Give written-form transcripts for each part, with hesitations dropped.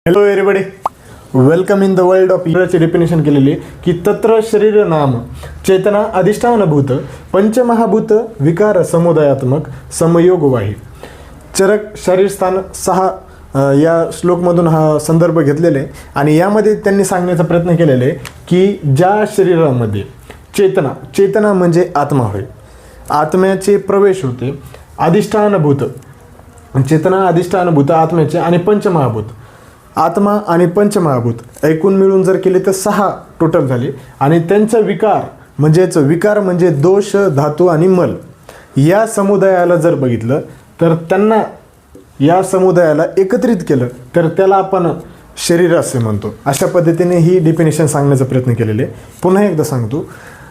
Hello everybody, welcome in the world of ईराची definition केलेली की तत्र शरीर नाम चेतना अधिष्ठानभूत पंचमहाभूत विकार समुदायात्मक समयोगवाही. चरक शरीर स्थान 6 या श्लोकमधून हा संदर्भ घेतलेला आहे आणि यामध्ये त्यांनी सांगण्याचा प्रयत्न केलेला आहे की ज्या शरीरामध्ये चेतना म्हणजे आत्मा होय, आत्म्याचे प्रवेश होते, अधिष्ठानभूत चेतना अधिष्ठानभूत आत्म्याचे आणि पंचमहाभूत आत्मा आणि पंचमहाभूत एकूण मिळून जर केले तर 6 टोटल झाले आणि त्यांचा विकार म्हणजे दोष, धातू आणि मल या समुदायाला जर बघितलं तर त्यांना या समुदायाला एकत्रित केलं तर त्याला आपण शरीर असे म्हणतो. अशा पद्धतीने ही डेफिनेशन सांगण्याचा प्रयत्न केलेले. पुन्हा एकदा सांगतो,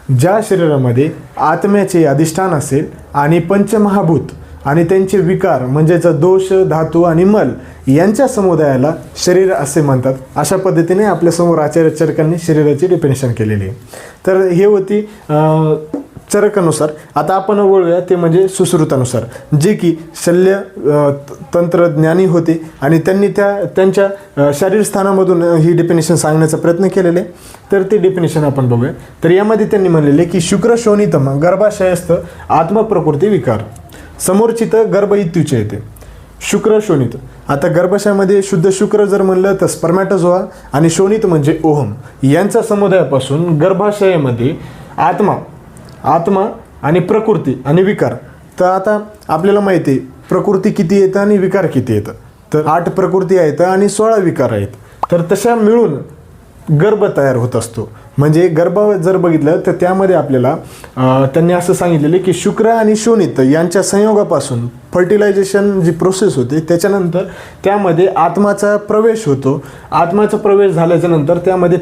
ज्या शरीरामध्ये आत्म्याचे अधिष्ठान असेल आणि पंचमहाभूत आणि त्यांचे विकार म्हणजेच दोष, धातू आणि मल यांच्या समुदायाला शरीर असे म्हणतात. अशा पद्धतीने आपल्यासमोर आचार्य चरकांनी शरीराची डेफिनेशन केलेली आहे. तर हे होती चरकानुसार. आता आपण वळूया ते म्हणजे सुश्रुतानुसार, जे की शल्य तंत्रज्ञानी होते आणि त्यांनी त्यांच्या शरीर स्थानामधून ही डेफिनेशन सांगण्याचा प्रयत्न केलेले. तर ते डेफिनेशन आपण बघूया. तर यामध्ये त्यांनी म्हणलेले की शुक्र शोणितम गर्भाशयस्थ आत्मप्रकृती विकार समोरचित गर्भ इत्युचे येते. शुक्र शोणित, आता गर्भाशयामध्ये शुद्ध शुक्र जर म्हणलं तर स्पर्मॅटोझोआ आणि शोणित म्हणजे ओहम यांच्या समुदायापासून गर्भाशयामध्ये आत्मा आणि प्रकृती आणि विकार. तर आता आपल्याला माहिती आहे प्रकृती किती येतं आणि विकार किती येतं. तर 8 प्रकृती आहेत आणि 16 विकार आहेत. तर तशा मिळून गर्भ तयार होत असतो. म्हणजे गर्भ जर बघितलं तर त्यामध्ये आपल्याला त्यांनी असं सांगितलेलं की शुक्र आणि शोणित यांच्या संयोगापासून फर्टिलायझेशन जी प्रोसेस होते त्याच्यानंतर त्यामध्ये आत्माचा प्रवेश होतो. आत्माचा प्रवेश झाल्याच्या नंतर त्यामध्ये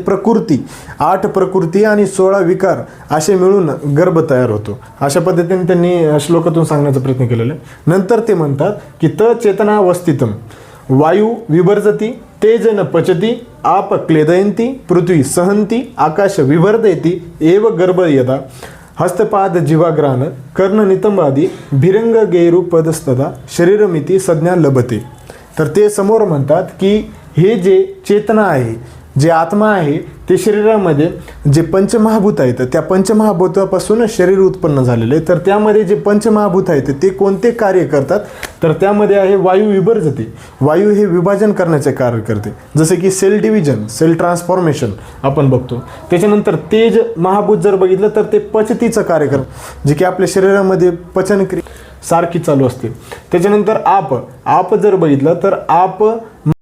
8 प्रकृती आणि 16 विकार असे मिळून गर्भ तयार होतो. अशा पद्धतीने त्यांनी श्लोकातून सांगण्याचा प्रयत्न केलेला आहे. नंतर ते म्हणतात की त चेतनावस्थितम वायू विभर्जती तेज न पचती आप क्लेदयंती पृथ्वी सहंती आकाश विभर्दयती एव गर्भ यदा हस्तपाद जीवाग्रान कर्ण नितंबादी भिरंग गेरुपदस्तदा शरीरमिती संज्ञा लभते. तर ते समोर म्हणतात की हे जे चेतना आहे, जे आत्मा आहे, ते शरीरामध्ये जे पंचमहाभूत आहेत त्या पंचमहाभूतापासून शरीर उत्पन्न झालेले. तर त्यामध्ये जे पंचमहाभूत आहेत ते कोणते कार्य करतात तर त्यामध्ये आहे वायू विभर्जते. वायू हे विभाजन करण्याचे कार्य करते, जसे की सेल डिव्हिजन, सेल ट्रान्सफॉर्मेशन आपण बघतो. त्याच्यानंतर तेज महाभूत जर बघितलं तर ते पचतीचं कार्य करतं, जे की आपल्या शरीरामध्ये पचनक्रिया सारखी चालू असते. त्याच्यानंतर आप जर बघितलं तर आप